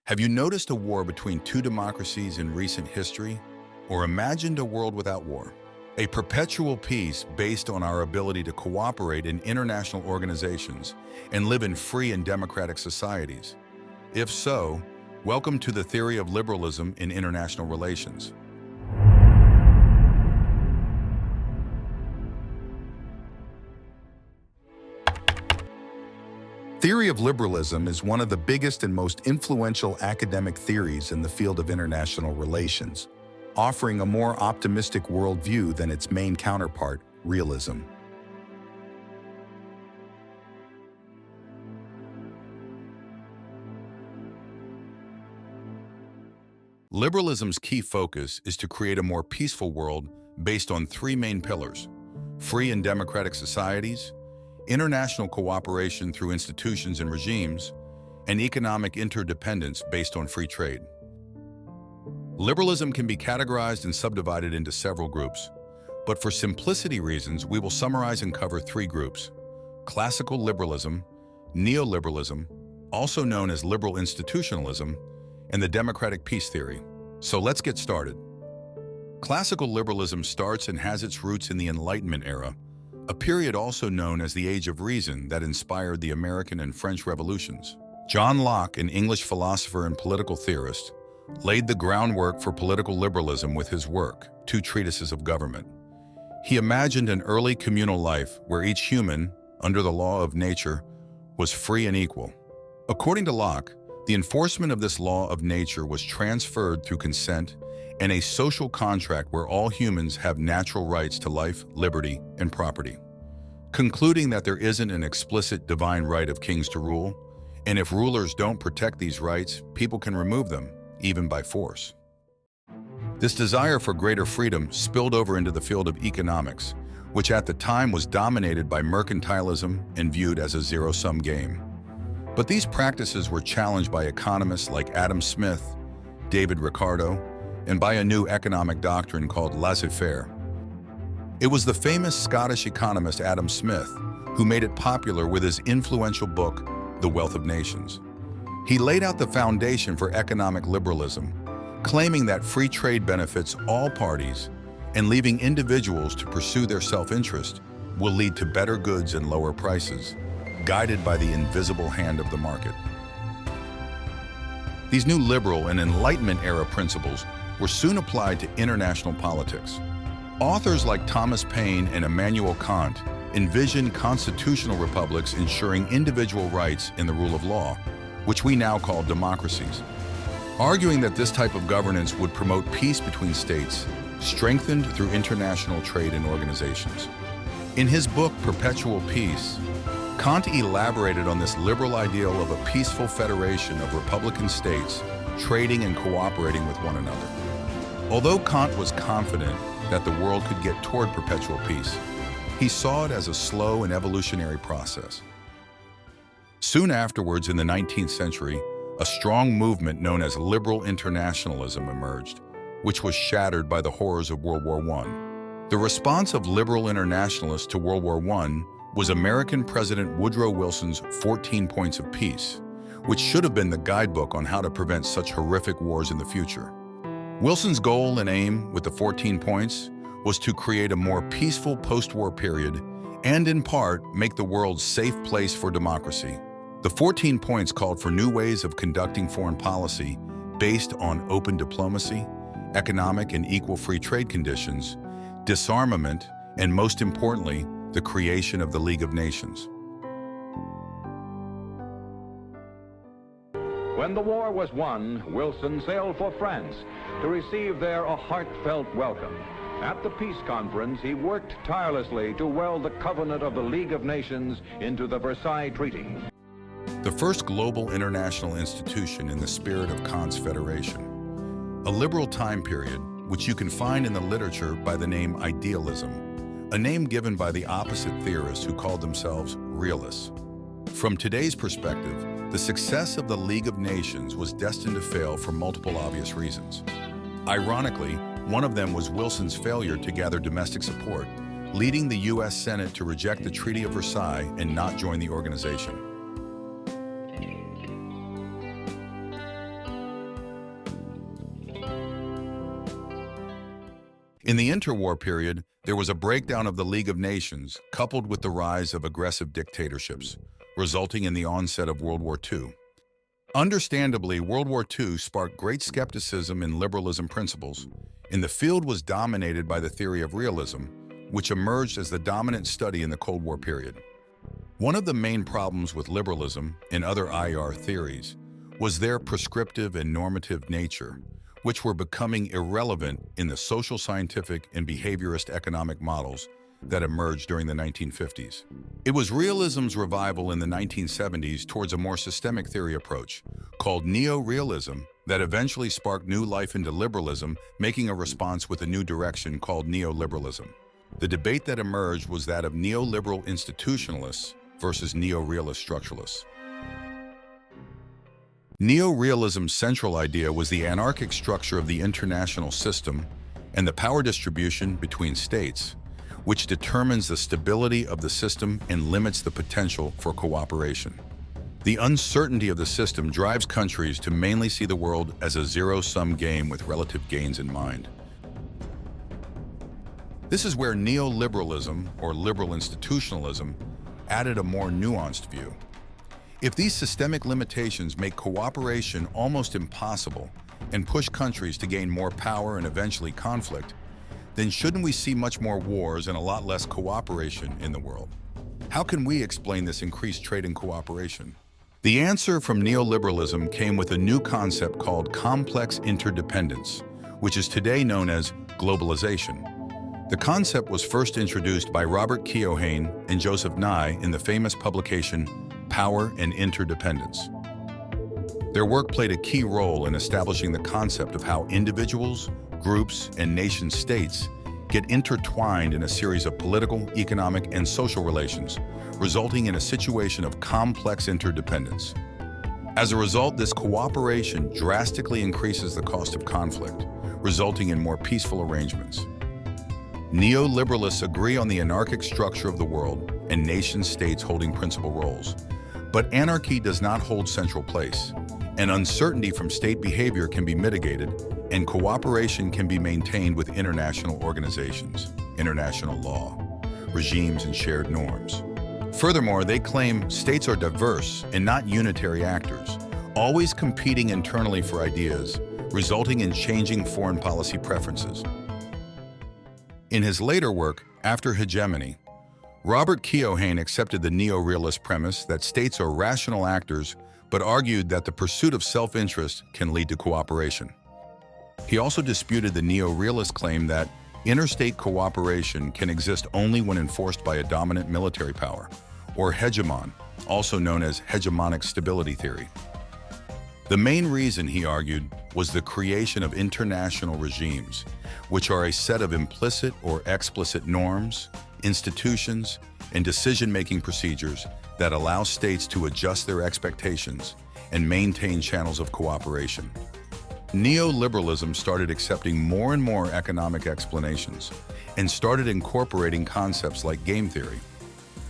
Have you noticed a war between two democracies in recent history? Or imagined a world without war? A perpetual peace based on our ability to cooperate in international organizations and live in free and democratic societies? If so, welcome to the Theory of Liberalism in International Relations. Theory of liberalism is one of the biggest and most influential academic theories in the field of international relations, offering a more optimistic worldview than its main counterpart, realism. Liberalism's key focus is to create a more peaceful world based on three main pillars: free and democratic societies, international cooperation through institutions and regimes, and economic interdependence based on free trade. Liberalism can be categorized and subdivided into several groups, but for simplicity reasons, we will summarize and cover three groups: classical liberalism, neoliberalism, also known as liberal institutionalism, and the democratic peace theory. So let's get started. Classical liberalism starts and has its roots in the Enlightenment era, a period also known as the Age of Reason that inspired the American and French revolutions. John Locke, an English philosopher and political theorist, laid the groundwork for political liberalism with his work, Two Treatises of Government. He imagined an early communal life where each human, under the law of nature, was free and equal. According to Locke, the enforcement of this law of nature was transferred through consent and a social contract where all humans have natural rights to life, liberty, and property. Concluding that there isn't an explicit divine right of kings to rule, and if rulers don't protect these rights, people can remove them, even by force. This desire for greater freedom spilled over into the field of economics, which at the time was dominated by mercantilism and viewed as a zero-sum game. But these practices were challenged by economists like Adam Smith, David Ricardo, and by a new economic doctrine called laissez-faire. It was the famous Scottish economist Adam Smith who made it popular with his influential book, The Wealth of Nations. He laid out the foundation for economic liberalism, claiming that free trade benefits all parties and leaving individuals to pursue their self-interest will lead to better goods and lower prices, guided by the invisible hand of the market. These new liberal and Enlightenment-era principles were soon applied to international politics. Authors like Thomas Paine and Immanuel Kant envisioned constitutional republics ensuring individual rights in the rule of law, which we now call democracies, arguing that this type of governance would promote peace between states, strengthened through international trade and organizations. In his book, Perpetual Peace, Kant elaborated on this liberal ideal of a peaceful federation of republican states trading and cooperating with one another. Although Kant was confident that the world could get toward perpetual peace, he saw it as a slow and evolutionary process. Soon afterwards, in the 19th century, a strong movement known as liberal internationalism emerged, which was shattered by the horrors of World War I. The response of liberal internationalists to World War I was American President Woodrow Wilson's 14 Points of Peace, which should have been the guidebook on how to prevent such horrific wars in the future. Wilson's goal and aim with the 14 points was to create a more peaceful post-war period and, in part, make the world a safe place for democracy. The 14 points called for new ways of conducting foreign policy based on open diplomacy, economic and equal free trade conditions, disarmament, and most importantly, the creation of the League of Nations. When the war was won, Wilson sailed for France to receive there a heartfelt welcome. At the peace conference, he worked tirelessly to weld the covenant of the League of Nations into the Versailles Treaty. The first global international institution in the spirit of Kant's federation. A liberal time period, which you can find in the literature by the name idealism, a name given by the opposite theorists who called themselves realists. From today's perspective, the success of the League of Nations was destined to fail for multiple obvious reasons. Ironically, one of them was Wilson's failure to gather domestic support, leading the U.S. Senate to reject the Treaty of Versailles and not join the organization. In the interwar period, there was a breakdown of the League of Nations, coupled with the rise of aggressive dictatorships, resulting in the onset of World War II. Understandably, World War II sparked great skepticism in liberalism principles, and the field was dominated by the theory of realism, which emerged as the dominant study in the Cold War period. One of the main problems with liberalism and other IR theories was their prescriptive and normative nature, which were becoming irrelevant in the social scientific and behaviorist economic models that emerged during the 1950s. It was realism's revival in the 1970s towards a more systemic theory approach, called Neoliberalism, that eventually sparked new life into liberalism, making a response with a new direction called Neoliberalism. The debate that emerged was that of neoliberal institutionalists versus neo-realist structuralists. Neorealism's central idea was the anarchic structure of the international system and the power distribution between states, which determines the stability of the system and limits the potential for cooperation. The uncertainty of the system drives countries to mainly see the world as a zero-sum game with relative gains in mind. This is where neoliberalism, or liberal institutionalism, added a more nuanced view. If these systemic limitations make cooperation almost impossible and push countries to gain more power and eventually conflict, then shouldn't we see much more wars and a lot less cooperation in the world? How can we explain this increased trade and cooperation? The answer from neoliberalism came with a new concept called complex interdependence, which is today known as globalization. The concept was first introduced by Robert Keohane and Joseph Nye in the famous publication Power and Interdependence. Their work played a key role in establishing the concept of how individuals, groups, and nation-states get intertwined in a series of political, economic, and social relations, resulting in a situation of complex interdependence. As a result, this cooperation drastically increases the cost of conflict, resulting in more peaceful arrangements. Neoliberalists agree on the anarchic structure of the world and nation-states holding principal roles. But anarchy does not hold central place, and uncertainty from state behavior can be mitigated, and cooperation can be maintained with international organizations, international law, regimes, and shared norms. Furthermore, they claim states are diverse and not unitary actors, always competing internally for ideas, resulting in changing foreign policy preferences. In his later work, After Hegemony, Robert Keohane accepted the neo-realist premise that states are rational actors, but argued that the pursuit of self-interest can lead to cooperation. He also disputed the neo-realist claim that interstate cooperation can exist only when enforced by a dominant military power, or hegemon, also known as hegemonic stability theory. The main reason, he argued, was the creation of international regimes, which are a set of implicit or explicit norms, institutions, and decision-making procedures that allow states to adjust their expectations and maintain channels of cooperation. Neoliberalism started accepting more and more economic explanations and started incorporating concepts like game theory.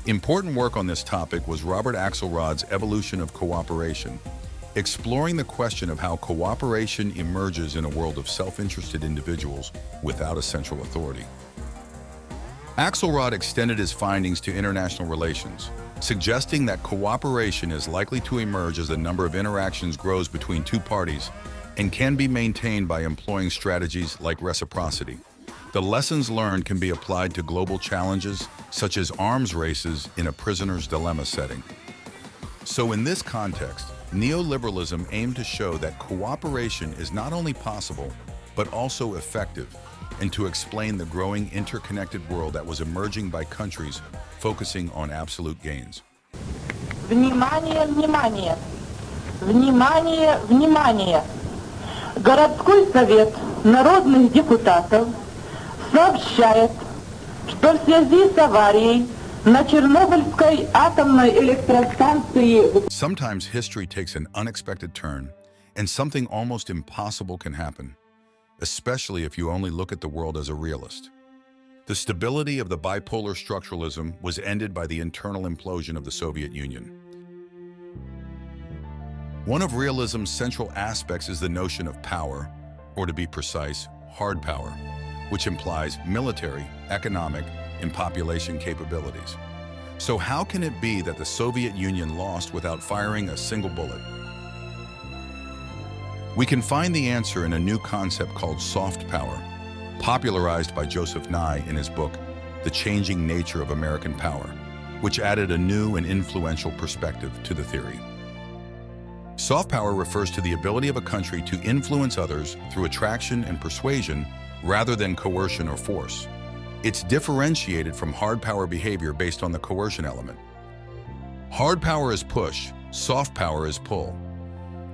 Important work on this topic was Robert Axelrod's Evolution of Cooperation, exploring the question of how cooperation emerges in a world of self-interested individuals without a central authority. Axelrod extended his findings to international relations, suggesting that cooperation is likely to emerge as the number of interactions grows between two parties and can be maintained by employing strategies like reciprocity. The lessons learned can be applied to global challenges such as arms races in a prisoner's dilemma setting. So in this context, neoliberalism aimed to show that cooperation is not only possible, but also effective, and to explain the growing interconnected world that was emerging by countries focusing on absolute gains. Внимание, внимание! Внимание, внимание! Городской совет народных депутатов сообщает, что в связи с аварией на Чернобыльской атомной электростанции... Sometimes history takes an unexpected turn, and something almost impossible can happen, especially if you only look at the world as a realist. The stability of the bipolar structuralism was ended by the internal implosion of the Soviet Union. One of realism's central aspects is the notion of power, or to be precise, hard power, which implies military, economic, and population capabilities. So how can it be that the Soviet Union lost without firing a single bullet? We can find the answer in a new concept called soft power, popularized by Joseph Nye in his book, The Changing Nature of American Power, which added a new and influential perspective to the theory. Soft power refers to the ability of a country to influence others through attraction and persuasion rather than coercion or force. It's differentiated from hard power behavior based on the coercion element. Hard power is push, soft power is pull.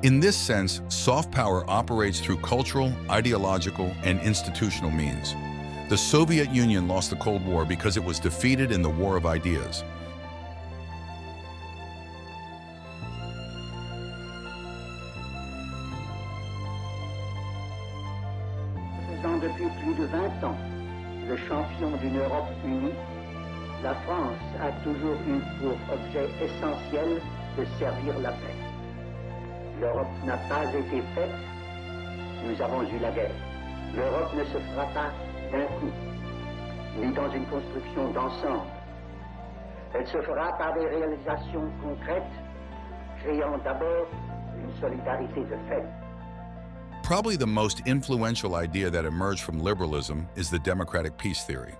In this sense, soft power operates through cultural, ideological, and institutional means. The Soviet Union lost the Cold War because it was defeated in the War of Ideas. Depuis plus de 20 ans, le champion d'une Europe unie, la France a toujours eu pour objet essentiel de servir la paix. L'Europe n'a pas été faite, nous avons eu la guerre. L'Europe ne se fera pas d'un coup, ni dans une construction d'ensemble. Elle se fera par des réalisations concrètes, créant d'abord une solidarité de fait. Probably the most influential idea that emerged from liberalism is the democratic peace theory.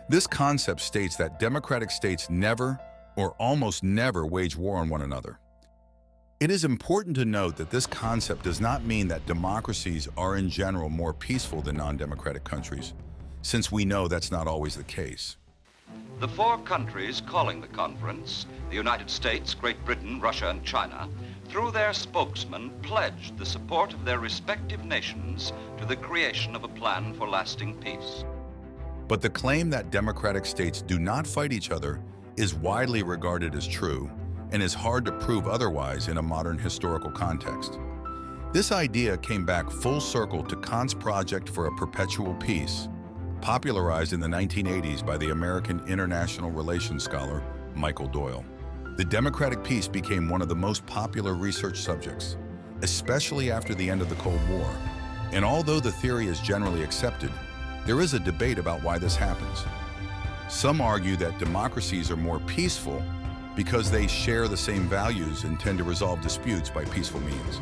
This concept states that democratic states never, or almost never, wage war on one another. It is important to note that this concept does not mean that democracies are in general more peaceful than non-democratic countries, since we know that's not always the case. The four countries calling the conference, the United States, Great Britain, Russia, and China, through their spokesman, pledged the support of their respective nations to the creation of a plan for lasting peace. But the claim that democratic states do not fight each other is widely regarded as true and is hard to prove otherwise in a modern historical context. This idea came back full circle to Kant's project for a perpetual peace, popularized in the 1980s by the American international relations scholar Michael Doyle. The democratic peace became one of the most popular research subjects, especially after the end of the Cold War. And although the theory is generally accepted, there is a debate about why this happens. Some argue that democracies are more peaceful because they share the same values and tend to resolve disputes by peaceful means.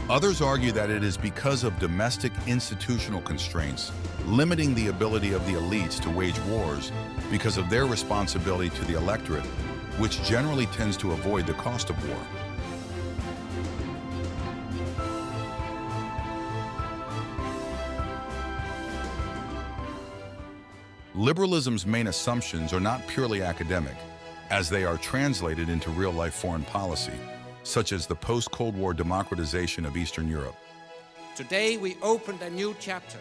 Others argue that it is because of domestic institutional constraints, limiting the ability of the elites to wage wars because of their responsibility to the electorate, which generally tends to avoid the cost of war. Liberalism's main assumptions are not purely academic, as they are translated into real-life foreign policy, such as the post-Cold War democratization of Eastern Europe. Today we opened a new chapter.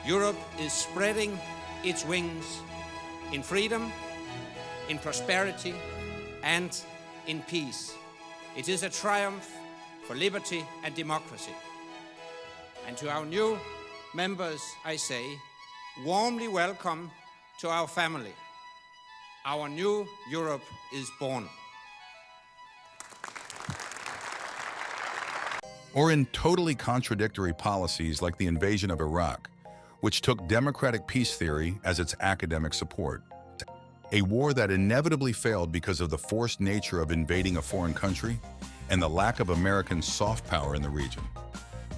Europe is spreading its wings in freedom, in prosperity, and in peace. It is a triumph for liberty and democracy. And to our new members, I say, warmly welcome to our family. Our new Europe is born. Or in totally contradictory policies like the invasion of Iraq, which took democratic peace theory as its academic support. A war that inevitably failed because of the forced nature of invading a foreign country and the lack of American soft power in the region.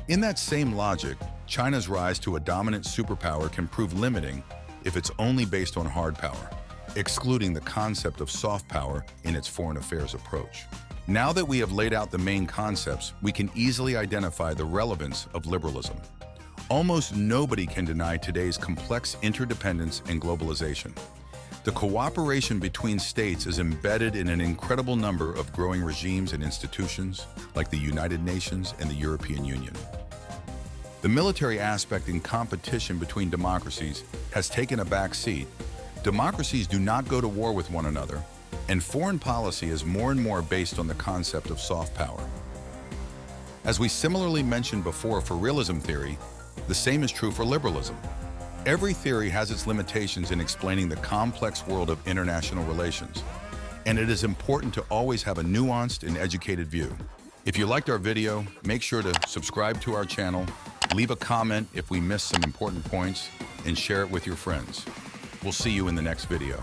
In that same logic, China's rise to a dominant superpower can prove limiting if it's only based on hard power, excluding the concept of soft power in its foreign affairs approach. Now that we have laid out the main concepts, we can easily identify the relevance of liberalism. Almost nobody can deny today's complex interdependence and globalization. The cooperation between states is embedded in an incredible number of growing regimes and institutions, like the United Nations and the European Union. The military aspect in competition between democracies has taken a back seat. Democracies do not go to war with one another, and foreign policy is more and more based on the concept of soft power. As we similarly mentioned before for realism theory, the same is true for liberalism. Every theory has its limitations in explaining the complex world of international relations, and it is important to always have a nuanced and educated view. If you liked our video, make sure to subscribe to our channel, Leave a comment if we missed some important points and share it with your friends. We'll see you in the next video.